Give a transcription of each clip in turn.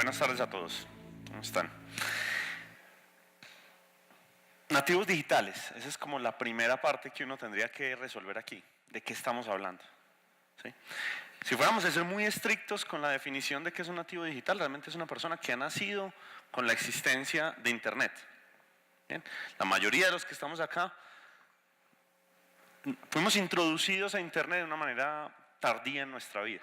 Buenas tardes a todos. ¿Cómo están? Nativos digitales. Esa es como la primera parte que uno tendría que resolver aquí. ¿De qué estamos hablando? ¿Sí? Si fuéramos a ser muy estrictos con la definición de qué es un nativo digital, realmente es una persona que ha nacido con la existencia de Internet. ¿Bien? La mayoría de los que estamos acá fuimos introducidos a Internet de una manera tardía en nuestra vida.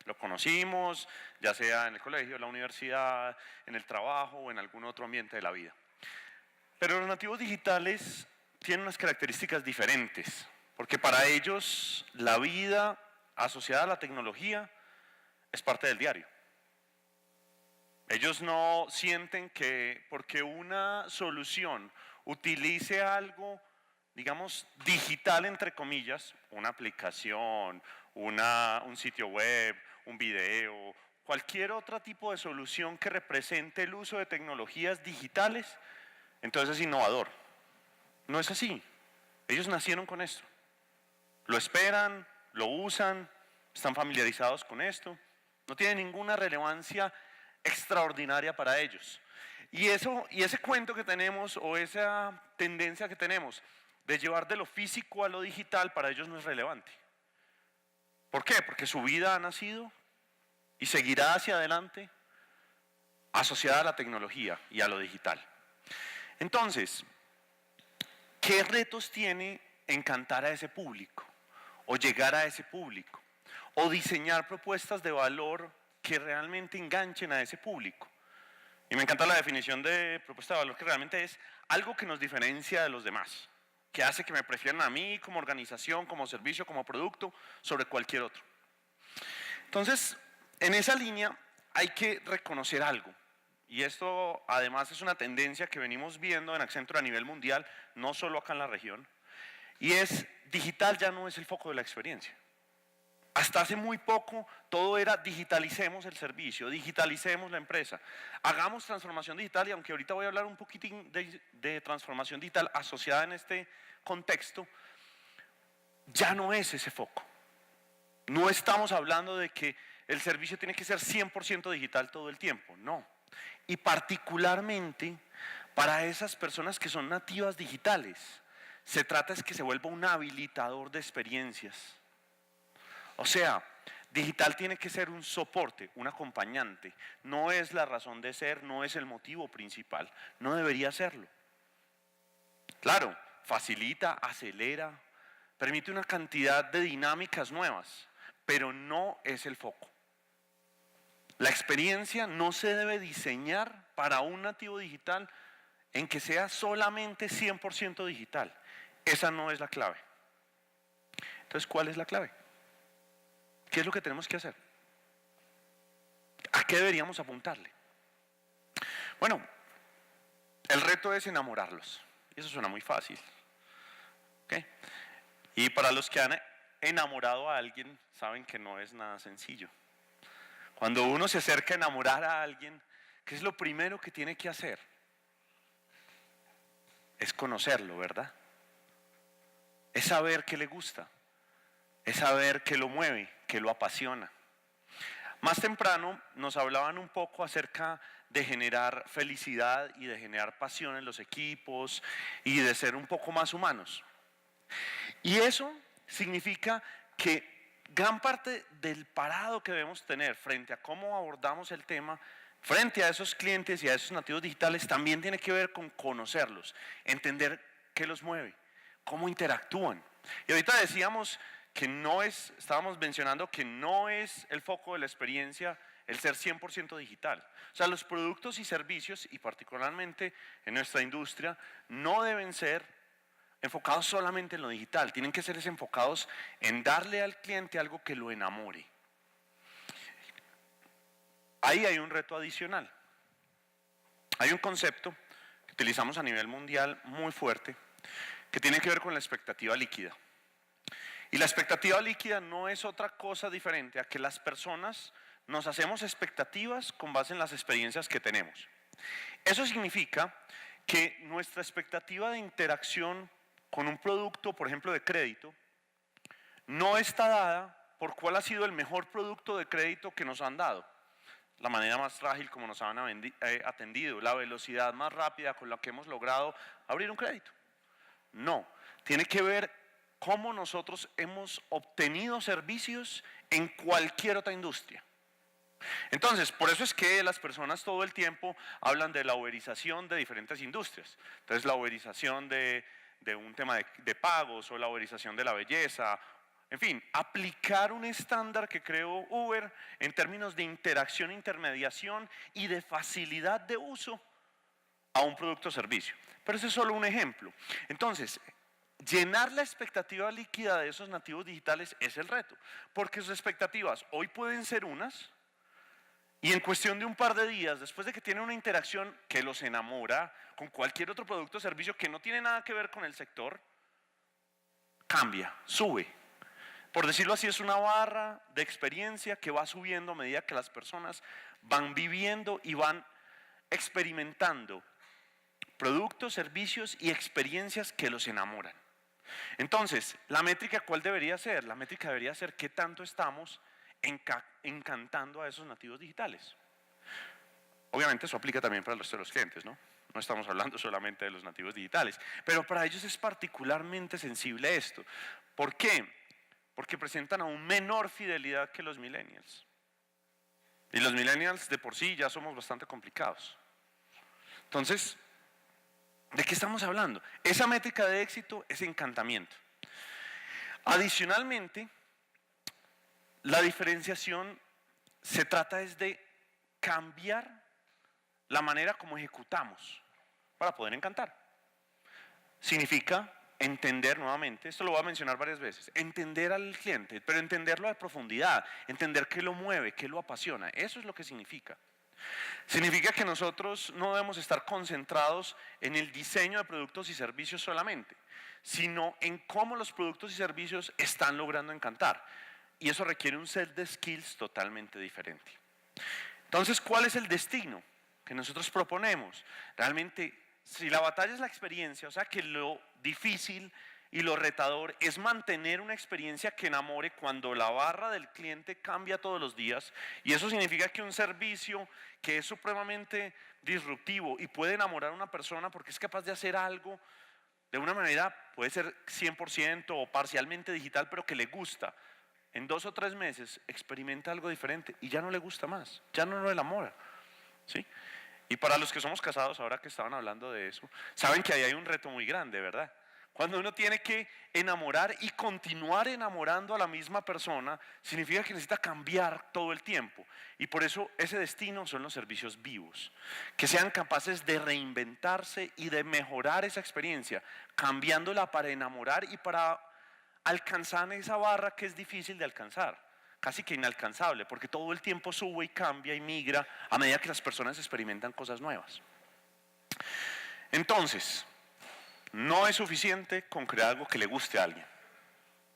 Lo conocimos, ya sea en el colegio, en la universidad, en el trabajo o en algún otro ambiente de la vida. Pero los nativos digitales tienen unas características diferentes, porque para ellos la vida asociada a la tecnología es parte del diario. Ellos no sienten que porque una solución utilice algo, digamos, digital entre comillas, una aplicación, un sitio web, un video, cualquier otro tipo de solución que represente el uso de tecnologías digitales, entonces es innovador. No es así. Ellos nacieron con esto. Lo esperan, lo usan, están familiarizados con esto. No tiene ninguna relevancia extraordinaria para ellos. Y ese cuento que tenemos o esa tendencia que tenemos de llevar de lo físico a lo digital para ellos no es relevante. ¿Por qué? Porque su vida ha nacido y seguirá hacia adelante asociada a la tecnología y a lo digital. Entonces, ¿qué retos tiene encantar a ese público? O llegar a ese público. O diseñar propuestas de valor que realmente enganchen a ese público. Y me encanta la definición de propuesta de valor, que realmente es algo que nos diferencia de los demás, que hace que me prefieran a mí como organización, como servicio, como producto, sobre cualquier otro. Entonces, en esa línea hay que reconocer algo. Y esto además es una tendencia que venimos viendo en Accenture a nivel mundial, no solo acá en la región, y es digital ya no es el foco de la experiencia. Hasta hace muy poco todo era digitalicemos el servicio, digitalicemos la empresa, hagamos transformación digital, y aunque ahorita voy a hablar un poquitín de transformación digital asociada en este contexto, ya no es ese foco. No estamos hablando de que el servicio tiene que ser 100% digital todo el tiempo, no. Y particularmente para esas personas que son nativas digitales, se trata es que se vuelva un habilitador de experiencias. O sea, digital tiene que ser un soporte, un acompañante. No es la razón de ser, no es el motivo principal. No debería serlo. Claro, facilita, acelera, permite una cantidad de dinámicas nuevas, pero no es el foco. La experiencia no se debe diseñar para un nativo digital en que sea solamente 100% digital. Esa no es la clave. Entonces, ¿cuál es la clave? ¿Qué es lo que tenemos que hacer? ¿A qué deberíamos apuntarle? Bueno, el reto es enamorarlos. Y eso suena muy fácil. ¿Okay? Y para los que han enamorado a alguien, saben que no es nada sencillo. Cuando uno se acerca a enamorar a alguien, ¿qué es lo primero que tiene que hacer? Es conocerlo, ¿verdad? Es saber qué le gusta. Es saber qué lo mueve, qué lo apasiona. Más temprano nos hablaban un poco acerca de generar felicidad y de generar pasión en los equipos y de ser un poco más humanos. Y eso significa que gran parte del parado que debemos tener frente a cómo abordamos el tema, frente a esos clientes y a esos nativos digitales, también tiene que ver con conocerlos, entender qué los mueve, cómo interactúan. Y ahorita decíamos que estábamos mencionando que no es el foco de la experiencia el ser 100% digital. O sea, los productos y servicios, y particularmente en nuestra industria, no deben ser enfocados solamente en lo digital, tienen que ser enfocados en darle al cliente algo que lo enamore. Ahí hay un reto adicional. Hay un concepto que utilizamos a nivel mundial muy fuerte, que tiene que ver con la expectativa líquida. Y la expectativa líquida no es otra cosa diferente a que las personas nos hacemos expectativas con base en las experiencias que tenemos. Eso significa que nuestra expectativa de interacción con un producto, por ejemplo, de crédito, no está dada por cuál ha sido el mejor producto de crédito que nos han dado, la manera más frágil como nos han atendido, la velocidad más rápida con la que hemos logrado abrir un crédito. No, tiene que ver cómo nosotros hemos obtenido servicios en cualquier otra industria. Entonces, por eso es que las personas todo el tiempo hablan de la uberización de diferentes industrias. Entonces, la uberización de un tema de pagos o la uberización de la belleza. En fin, aplicar un estándar que creó Uber en términos de interacción, intermediación y de facilidad de uso a un producto o servicio. Pero ese es solo un ejemplo. Entonces, llenar la expectativa líquida de esos nativos digitales es el reto, porque sus expectativas hoy pueden ser unas, y en cuestión de un par de días, después de que tienen una interacción que los enamora con cualquier otro producto o servicio que no tiene nada que ver con el sector, cambia, sube. Por decirlo así, es una barra de experiencia que va subiendo a medida que las personas van viviendo y van experimentando productos, servicios y experiencias que los enamoran. Entonces, ¿la métrica cuál debería ser? La métrica debería ser qué tanto estamos encantando a esos nativos digitales. Obviamente eso aplica también para el resto de los clientes, ¿no? No estamos hablando solamente de los nativos digitales, pero para ellos es particularmente sensible esto. ¿Por qué? Porque presentan aún menor fidelidad que los millennials. Y los millennials de por sí ya somos bastante complicados. Entonces, ¿de qué estamos hablando? Esa métrica de éxito es encantamiento. Adicionalmente, la diferenciación se trata es de cambiar la manera como ejecutamos para poder encantar. Significa entender nuevamente, esto lo voy a mencionar varias veces, entender al cliente, pero entenderlo a profundidad, entender qué lo mueve, qué lo apasiona, eso es lo que significa. Significa que nosotros no debemos estar concentrados en el diseño de productos y servicios solamente, sino en cómo los productos y servicios están logrando encantar. Y eso requiere un set de skills totalmente diferente. Entonces, ¿cuál es el destino que nosotros proponemos? Realmente, si la batalla es la experiencia, o sea que lo difícil y lo retador es mantener una experiencia que enamore cuando la barra del cliente cambia todos los días, y eso significa que un servicio que es supremamente disruptivo y puede enamorar a una persona porque es capaz de hacer algo de una manera, puede ser 100% o parcialmente digital, pero que le gusta. En 2 o 3 meses experimenta algo diferente y ya no le gusta más, ya no lo enamora, ¿sí? Y para los que somos casados, ahora que estaban hablando de eso, saben que ahí hay un reto muy grande, ¿verdad? Cuando uno tiene que enamorar y continuar enamorando a la misma persona, significa que necesita cambiar todo el tiempo. Y por eso ese destino son los servicios vivos, que sean capaces de reinventarse y de mejorar esa experiencia, cambiándola para enamorar y para alcanzar esa barra que es difícil de alcanzar, casi que inalcanzable, porque todo el tiempo sube y cambia y migra a medida que las personas experimentan cosas nuevas. Entonces, no es suficiente con crear algo que le guste a alguien.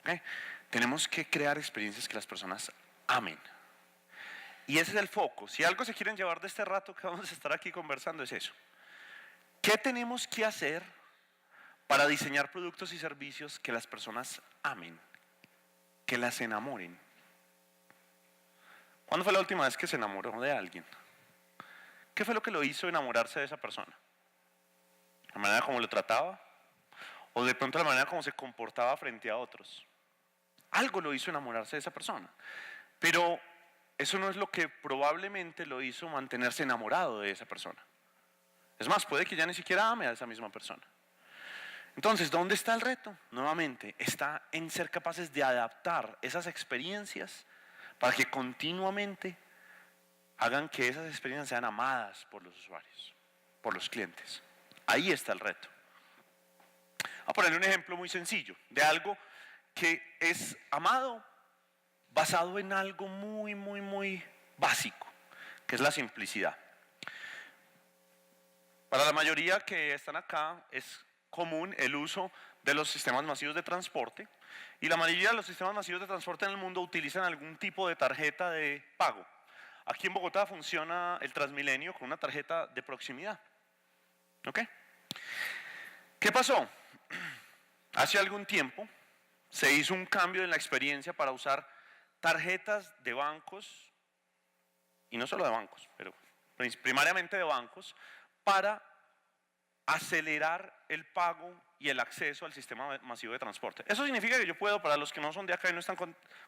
¿Okay? Tenemos que crear experiencias que las personas amen. Y ese es el foco. Si algo se quieren llevar de este rato que vamos a estar aquí conversando es eso. ¿Qué tenemos que hacer para diseñar productos y servicios que las personas amen, que las enamoren? ¿Cuándo fue la última vez que se enamoró de alguien? ¿Qué fue lo que lo hizo enamorarse de esa persona? ¿La manera como lo trataba? ¿O de pronto la manera como se comportaba frente a otros? Algo lo hizo enamorarse de esa persona. Pero eso no es lo que probablemente lo hizo mantenerse enamorado de esa persona. Es más, puede que ya ni siquiera ame a esa misma persona. Entonces, ¿dónde está el reto? Nuevamente, está en ser capaces de adaptar esas experiencias para que continuamente hagan que esas experiencias sean amadas por los usuarios, por los clientes. Ahí está el reto. Voy a poner un ejemplo muy sencillo de algo que es amado basado en algo muy básico, que es la simplicidad. Para la mayoría que están acá es común el uso de los sistemas masivos de transporte, y la mayoría de los sistemas masivos de transporte en el mundo utilizan algún tipo de tarjeta de pago. Aquí en Bogotá funciona el Transmilenio con una tarjeta de proximidad. ¿Ok? ¿Qué pasó? Hace algún tiempo se hizo un cambio en la experiencia para usar tarjetas de bancos y no solo de bancos, pero primariamente de bancos, para acelerar el pago y el acceso al sistema masivo de transporte. Eso significa que yo puedo, para los que no son de acá y no están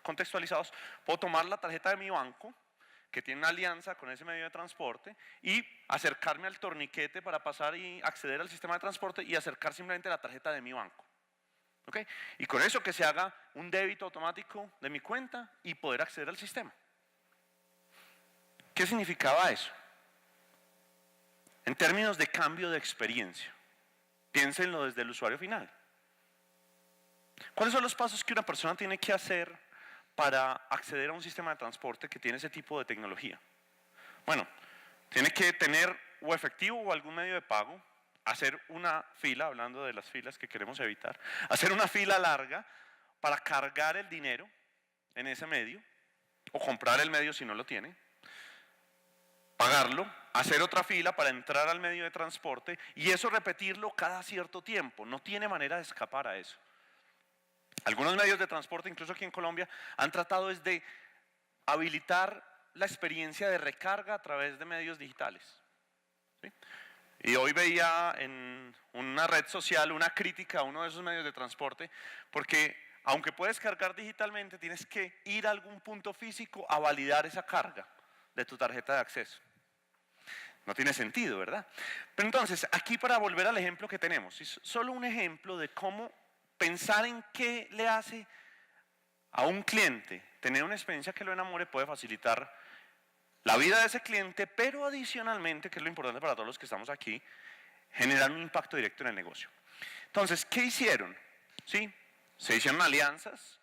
contextualizados, puedo tomar la tarjeta de mi banco, que tiene una alianza con ese medio de transporte, y acercarme al torniquete para pasar y acceder al sistema de transporte y acercar simplemente la tarjeta de mi banco. ¿Okay? Y con eso que se haga un débito automático de mi cuenta y poder acceder al sistema. ¿Qué significaba eso? En términos de cambio de experiencia, piénsenlo desde el usuario final. ¿Cuáles son los pasos que una persona tiene que hacer para acceder a un sistema de transporte que tiene ese tipo de tecnología? Bueno, tiene que tener o efectivo o algún medio de pago, hacer una fila, hablando de las filas que queremos evitar, hacer una fila larga para cargar el dinero en ese medio, o comprar el medio si no lo tiene, pagarlo, hacer otra fila para entrar al medio de transporte y eso repetirlo cada cierto tiempo. No tiene manera de escapar a eso. Algunos medios de transporte, incluso aquí en Colombia, han tratado de habilitar la experiencia de recarga a través de medios digitales. ¿Sí? Y hoy veía en una red social una crítica a uno de esos medios de transporte porque aunque puedes cargar digitalmente, tienes que ir a algún punto físico a validar esa carga de tu tarjeta de acceso. No tiene sentido, ¿verdad? Pero entonces, aquí para volver al ejemplo que tenemos, es solo un ejemplo de cómo pensar en qué le hace a un cliente tener una experiencia que lo enamore puede facilitar la vida de ese cliente, pero adicionalmente, que es lo importante para todos los que estamos aquí, generar un impacto directo en el negocio. Entonces, ¿qué hicieron? ¿Sí? Se hicieron alianzas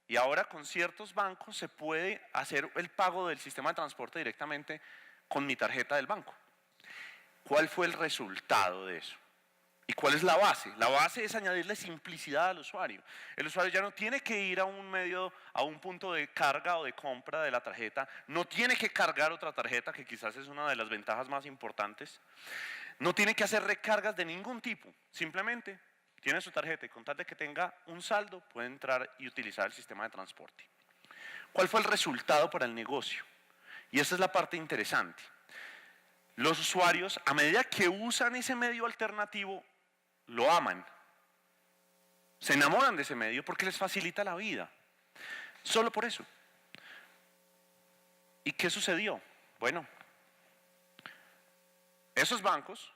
y ahora con ciertos bancos se puede hacer el pago del sistema de transporte directamente con mi tarjeta del banco. ¿Cuál fue el resultado de eso? ¿Y cuál es la base? La base es añadirle simplicidad al usuario. El usuario ya no tiene que ir a un medio, a un punto de carga o de compra de la tarjeta, no tiene que cargar otra tarjeta, que quizás es una de las ventajas más importantes. No tiene que hacer recargas de ningún tipo, simplemente tiene su tarjeta y con tal de que tenga un saldo puede entrar y utilizar el sistema de transporte. ¿Cuál fue el resultado para el negocio? Y esa es la parte interesante. Los usuarios, a medida que usan ese medio alternativo, lo aman. Se enamoran de ese medio porque les facilita la vida. Solo por eso. ¿Y qué sucedió? Bueno, esos bancos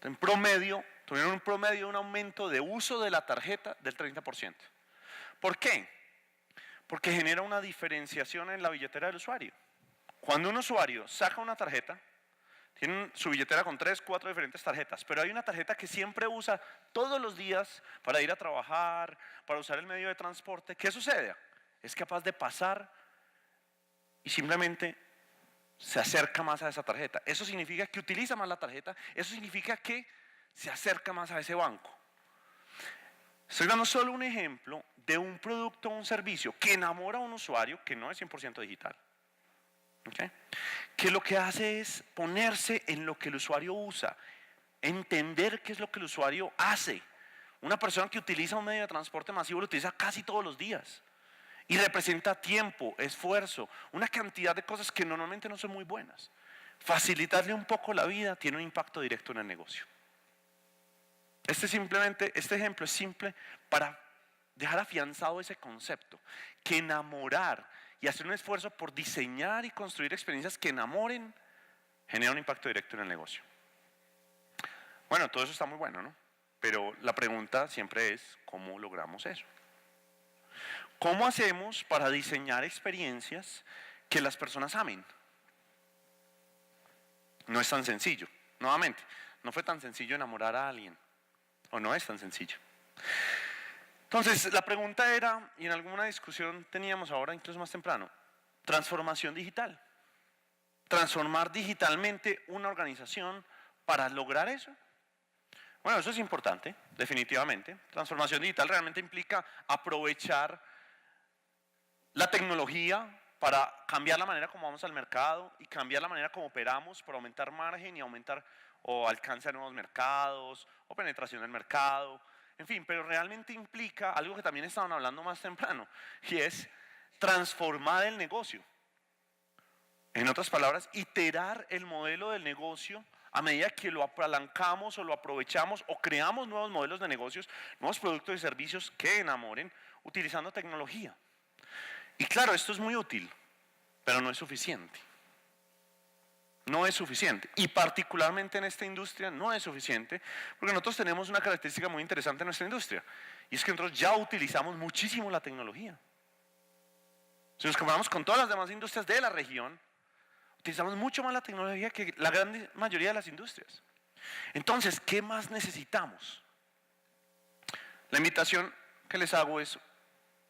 en promedio tuvieron un aumento de uso de la tarjeta del 30%. ¿Por qué? Porque genera una diferenciación en la billetera del usuario. Cuando un usuario saca una tarjeta, tiene su billetera con 3, 4 diferentes tarjetas, pero hay una tarjeta que siempre usa todos los días para ir a trabajar, para usar el medio de transporte. ¿Qué sucede? Es capaz de pasar y simplemente se acerca más a esa tarjeta. Eso significa que utiliza más la tarjeta, eso significa que se acerca más a ese banco. Estoy dando solo un ejemplo de un producto o un servicio que enamora a un usuario que no es 100% digital. ¿Okay? Que lo que hace es ponerse en lo que el usuario usa, entender qué es lo que el usuario hace. Una persona que utiliza un medio de transporte masivo lo utiliza casi todos los días y representa tiempo, esfuerzo, una cantidad de cosas que normalmente no son muy buenas. Facilitarle un poco la vida tiene un impacto directo en el negocio. Este ejemplo es simple para dejar afianzado ese concepto, que enamorar y hacer un esfuerzo por diseñar y construir experiencias que enamoren genera un impacto directo en el negocio. Bueno, todo eso está muy bueno, ¿no? Pero la pregunta siempre es, ¿cómo logramos eso? ¿Cómo hacemos para diseñar experiencias que las personas amen? No es tan sencillo. Nuevamente, no fue tan sencillo enamorar a alguien. O no es tan sencillo. Entonces, la pregunta era, y en alguna discusión teníamos ahora, incluso más temprano, transformación digital. Transformar digitalmente una organización para lograr eso. Bueno, eso es importante, definitivamente. Transformación digital realmente implica aprovechar la tecnología para cambiar la manera como vamos al mercado y cambiar la manera como operamos para aumentar margen y aumentar o alcance a nuevos mercados o penetración del mercado. En fin, pero realmente implica algo que también estaban hablando más temprano y es transformar el negocio. En otras palabras, iterar el modelo del negocio a medida que lo apalancamos o lo aprovechamos o creamos nuevos modelos de negocios, nuevos productos y servicios que enamoren utilizando tecnología. Y claro, esto es muy útil, pero no es suficiente. No es suficiente. Y particularmente en esta industria no es suficiente, porque nosotros tenemos una característica muy interesante en nuestra industria, y es que nosotros ya utilizamos muchísimo la tecnología. Si nos comparamos con todas las demás industrias de la región, utilizamos mucho más la tecnología que la gran mayoría de las industrias. Entonces, ¿qué más necesitamos? La invitación que les hago es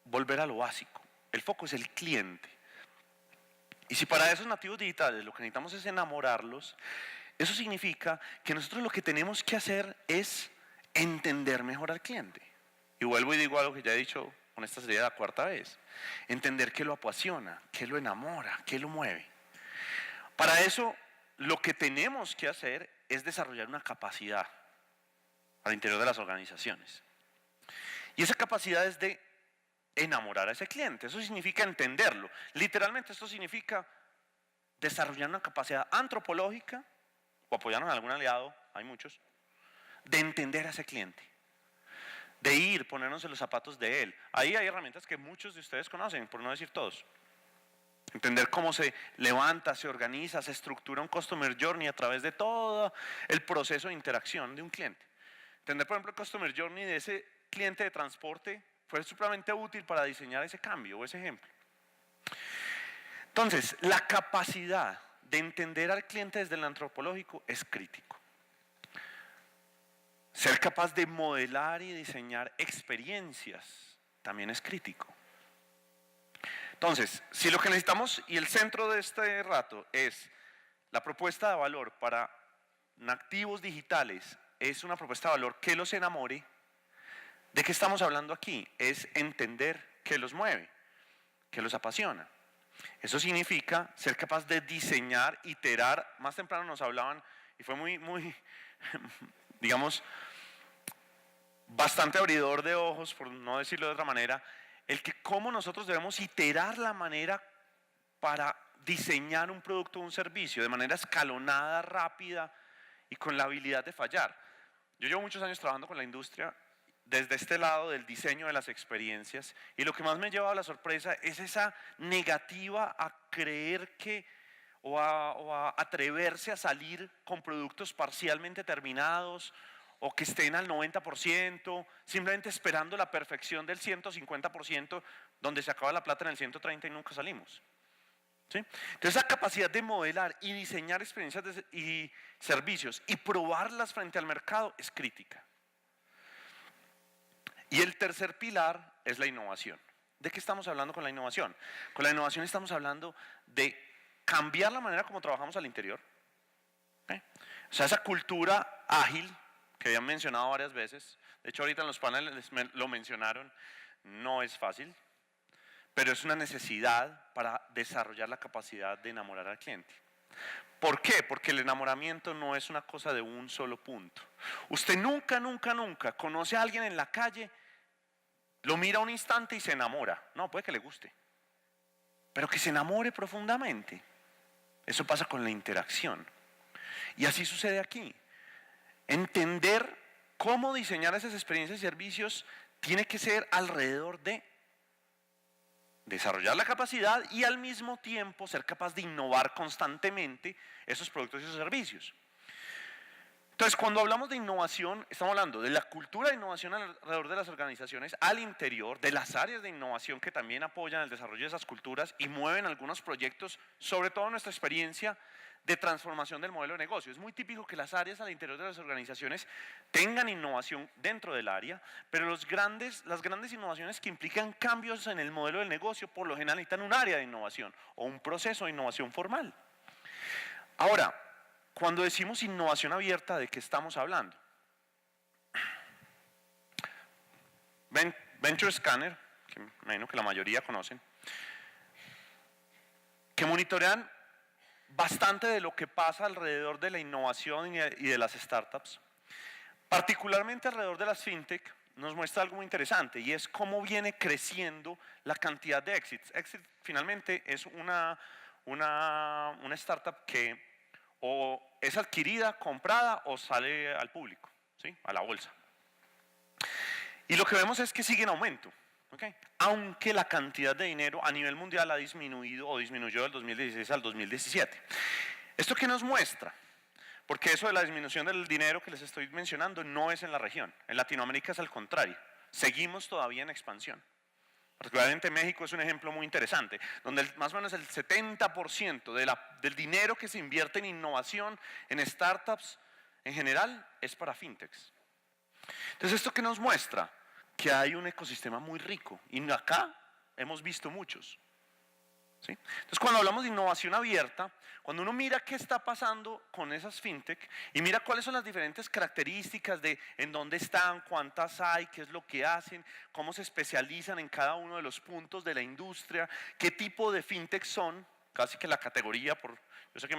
volver a lo básico. El foco es el cliente. Y si para esos nativos digitales lo que necesitamos es enamorarlos, eso significa que nosotros lo que tenemos que hacer es entender mejor al cliente. Y vuelvo y digo algo que ya he dicho con esta sería la cuarta vez. Entender qué lo apasiona, qué lo enamora, qué lo mueve. Para eso, lo que tenemos que hacer es desarrollar una capacidad al interior de las organizaciones. Y esa capacidad es de enamorar a ese cliente. Eso significa entenderlo. Literalmente esto significa desarrollar una capacidad antropológica, o apoyarnos en algún aliado, hay muchos, de entender a ese cliente. De ir, ponernos en los zapatos de él. Ahí hay herramientas que muchos de ustedes conocen, por no decir todos. Entender cómo se levanta, se organiza, se estructura un Customer Journey a través de todo el proceso de interacción de un cliente. Entender, por ejemplo, el Customer Journey de ese cliente de transporte fue supremamente útil para diseñar ese cambio o ese ejemplo. Entonces, la capacidad de entender al cliente desde el antropológico es crítico. Ser capaz de modelar y diseñar experiencias también es crítico. Entonces, si lo que necesitamos y el centro de este rato es la propuesta de valor para nativos digitales, es una propuesta de valor que los enamore, ¿de qué estamos hablando aquí? Es entender qué los mueve, qué los apasiona. Eso significa ser capaz de diseñar, iterar. Más temprano nos hablaban, y fue muy, digamos, bastante abridor de ojos, por no decirlo de otra manera, el que cómo nosotros debemos iterar la manera para diseñar un producto o un servicio de manera escalonada, rápida y con la habilidad de fallar. Yo llevo muchos años trabajando con la industria desde este lado del diseño de las experiencias, y lo que más me ha llevado a la sorpresa es esa negativa a creer que o a atreverse a salir con productos parcialmente terminados o que estén al 90%, simplemente esperando la perfección del 150%, donde se acaba la plata en el 130 y nunca salimos. ¿Sí? Entonces, esa capacidad de modelar y diseñar experiencias y servicios y probarlas frente al mercado es crítica. Y el tercer pilar es la innovación. ¿De qué estamos hablando con la innovación? Con la innovación estamos hablando de cambiar la manera como trabajamos al interior. ¿Okay? O sea, esa cultura ágil que habían mencionado varias veces, de hecho ahorita en los paneles lo mencionaron, no es fácil, pero es una necesidad para desarrollar la capacidad de enamorar al cliente. ¿Por qué? Porque el enamoramiento no es una cosa de un solo punto. Usted nunca conoce a alguien en la calle, lo mira un instante y se enamora. No, puede que le guste, pero que se enamore profundamente. Eso pasa con la interacción. Y así sucede aquí. Entender cómo diseñar esas experiencias y servicios tiene que ser alrededor de desarrollar la capacidad y al mismo tiempo ser capaz de innovar constantemente esos productos y esos servicios. Entonces, cuando hablamos de innovación, estamos hablando de la cultura de innovación alrededor de las organizaciones, al interior, de las áreas de innovación que también apoyan el desarrollo de esas culturas y mueven algunos proyectos, sobre todo en nuestra experiencia de transformación del modelo de negocio. Es muy típico que las áreas al interior de las organizaciones tengan innovación dentro del área, pero las grandes innovaciones que implican cambios en el modelo del negocio, por lo general necesitan un área de innovación o un proceso de innovación formal. Ahora, cuando decimos innovación abierta, ¿de qué estamos hablando? Venture Scanner, que me imagino que la mayoría conocen, que monitorean bastante de lo que pasa alrededor de la innovación y de las startups, particularmente alrededor de las fintech, nos muestra algo muy interesante, y es cómo viene creciendo la cantidad de exits. Exit finalmente es una startup que o es adquirida, comprada o sale al público, ¿sí? A la bolsa. Y lo que vemos es que sigue en aumento, ¿okay? Aunque la cantidad de dinero a nivel mundial ha disminuido o disminuyó del 2016 al 2017. ¿Esto qué nos muestra? Porque eso de la disminución del dinero que les estoy mencionando no es en la región. En Latinoamérica es al contrario. Seguimos todavía en expansión. Particularmente México es un ejemplo muy interesante, donde más o menos el 70% del dinero que se invierte en innovación, en startups en general, es para fintechs. Entonces, ¿esto qué nos muestra? Que hay un ecosistema muy rico y acá hemos visto muchos. ¿Sí? Entonces, cuando hablamos de innovación abierta, cuando uno mira qué está pasando con esas fintech y mira cuáles son las diferentes características de en dónde están, cuántas hay, qué es lo que hacen, cómo se especializan en cada uno de los puntos de la industria, qué tipo de fintech son, casi que la categoría, yo sé que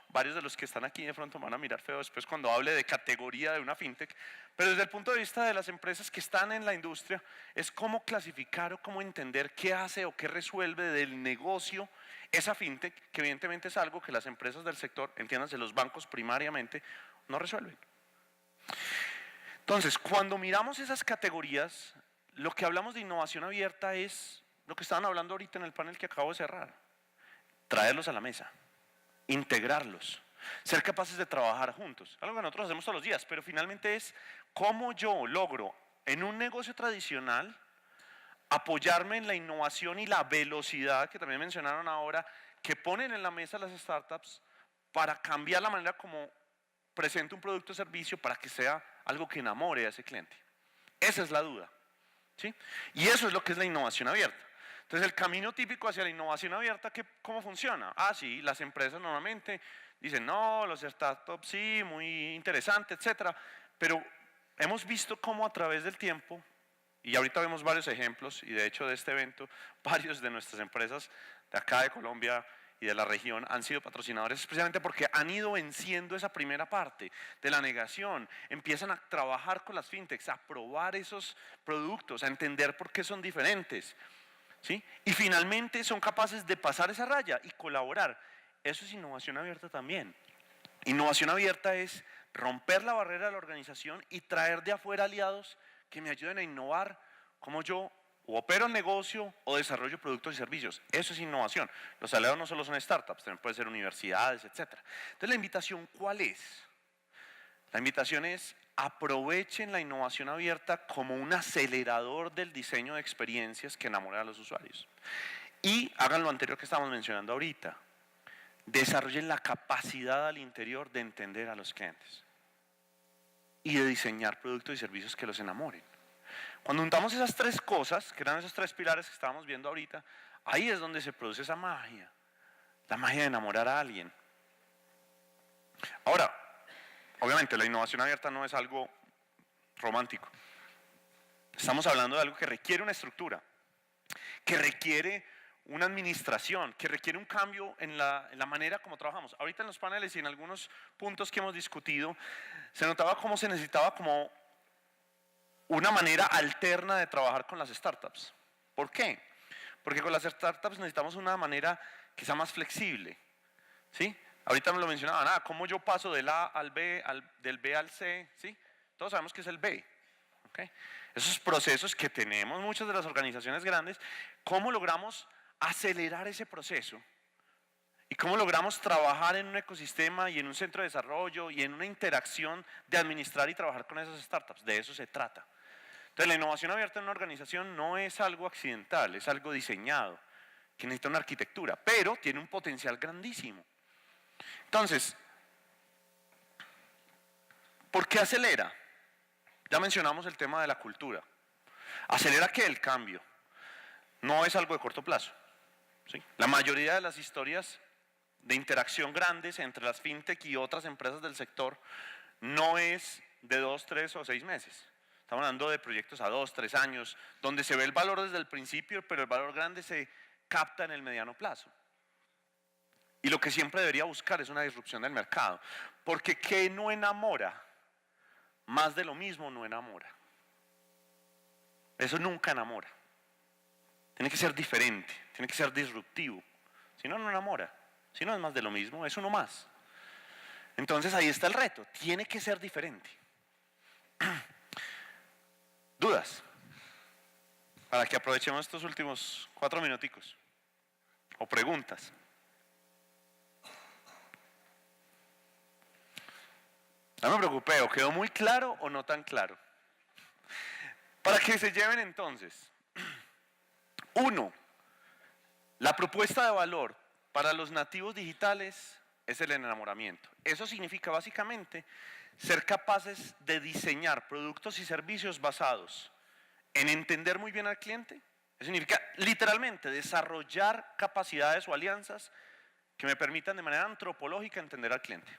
varios de los que están aquí de pronto me van a mirar feo después cuando hable de categoría de una fintech, pero desde el punto de vista de las empresas que están en la industria, es cómo clasificar o cómo entender qué hace o qué resuelve del negocio esa fintech, que evidentemente es algo que las empresas del sector, entiéndanse los bancos primariamente, no resuelven. Entonces, cuando miramos esas categorías, lo que hablamos de innovación abierta es lo que estaban hablando ahorita en el panel que acabo de cerrar. Traerlos a la mesa, integrarlos, ser capaces de trabajar juntos. Algo que nosotros hacemos todos los días, pero finalmente es cómo yo logro en un negocio tradicional apoyarme en la innovación y la velocidad que también mencionaron ahora, que ponen en la mesa las startups para cambiar la manera como presento un producto o servicio para que sea algo que enamore a ese cliente. Esa es la duda, ¿sí? Y eso es lo que es la innovación abierta. Entonces, el camino típico hacia la innovación abierta, ¿cómo funciona? Sí, las empresas normalmente dicen, no, los startups sí, muy interesante, etcétera, pero hemos visto cómo a través del tiempo, y ahorita vemos varios ejemplos, y de hecho de este evento, varios de nuestras empresas de acá de Colombia y de la región han sido patrocinadores especialmente porque han ido venciendo esa primera parte de la negación, empiezan a trabajar con las fintechs, a probar esos productos, a entender por qué son diferentes, ¿sí? Y finalmente son capaces de pasar esa raya y colaborar. Eso es innovación abierta también. Innovación abierta es romper la barrera de la organización y traer de afuera aliados que me ayuden a innovar cómo yo o opero el negocio o desarrollo productos y servicios. Eso es innovación. Los aliados no solo son startups, también pueden ser universidades, etc. Entonces, ¿la invitación cuál es? La invitación es aprovechen la innovación abierta como un acelerador del diseño de experiencias que enamoran a los usuarios. Y hagan lo anterior que estamos mencionando ahorita. Desarrollen la capacidad al interior de entender a los clientes y de diseñar productos y servicios que los enamoren. Cuando juntamos esas tres cosas, que eran esos tres pilares que estábamos viendo ahorita, ahí es donde se produce esa magia, la magia de enamorar a alguien. Ahora, obviamente la innovación abierta no es algo romántico. Estamos hablando de algo que requiere una estructura, que requiere una administración, que requiere un cambio en la manera como trabajamos. Ahorita en los paneles y en algunos puntos que hemos discutido, se notaba cómo se necesitaba como una manera alterna de trabajar con las startups. ¿Por qué? Porque con las startups necesitamos una manera que sea más flexible, ¿sí? Ahorita me lo mencionaban, cómo yo paso del A al B, del B al C, ¿sí? Todos sabemos que es el B, ¿okay? Esos procesos que tenemos muchas de las organizaciones grandes, ¿cómo logramos acelerar ese proceso? ¿Y cómo logramos trabajar en un ecosistema y en un centro de desarrollo y en una interacción de administrar y trabajar con esas startups? De eso se trata. Entonces, la innovación abierta en una organización no es algo accidental, es algo diseñado, que necesita una arquitectura, pero tiene un potencial grandísimo. Entonces, ¿por qué acelera? Ya mencionamos el tema de la cultura. ¿Acelera qué? El cambio. No es algo de corto plazo, ¿sí? La mayoría de las historias de interacción grandes entre las fintech y otras empresas del sector no es de 2, 3 o 6 meses. Estamos hablando de proyectos a 2, 3 años, donde se ve el valor desde el principio, pero el valor grande se capta en el mediano plazo. Y lo que siempre debería buscar es una disrupción del mercado. Porque ¿qué no enamora? Más de lo mismo no enamora. Eso nunca enamora. Tiene que ser diferente, tiene que ser disruptivo. Si no, no enamora. Si no es más de lo mismo, es uno más. Entonces ahí está el reto, tiene que ser diferente. ¿Dudas? Para que aprovechemos estos últimos 4 minuticos. O preguntas. No me preocupé, o quedó muy claro o no tan claro. Para que se lleven entonces. 1. La propuesta de valor para los nativos digitales es el enamoramiento. Eso significa básicamente ser capaces de diseñar productos y servicios basados en entender muy bien al cliente. Eso significa literalmente desarrollar capacidades o alianzas que me permitan de manera antropológica entender al cliente.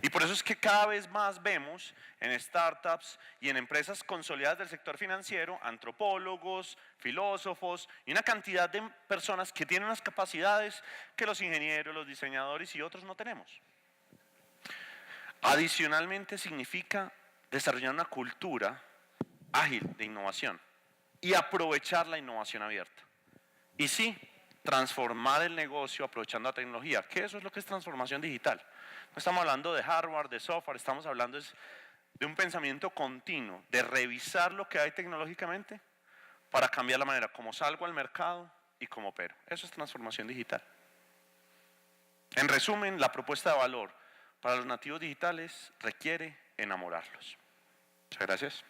Y por eso es que cada vez más vemos en startups y en empresas consolidadas del sector financiero, antropólogos, filósofos y una cantidad de personas que tienen unas capacidades que los ingenieros, los diseñadores y otros no tenemos. Adicionalmente significa desarrollar una cultura ágil de innovación y aprovechar la innovación abierta. Y sí, transformar el negocio aprovechando la tecnología, que eso es lo que es transformación digital. No estamos hablando de hardware, de software, estamos hablando de un pensamiento continuo, de revisar lo que hay tecnológicamente para cambiar la manera como salgo al mercado y cómo opero. Eso es transformación digital. En resumen, la propuesta de valor para los nativos digitales requiere enamorarlos. Muchas gracias.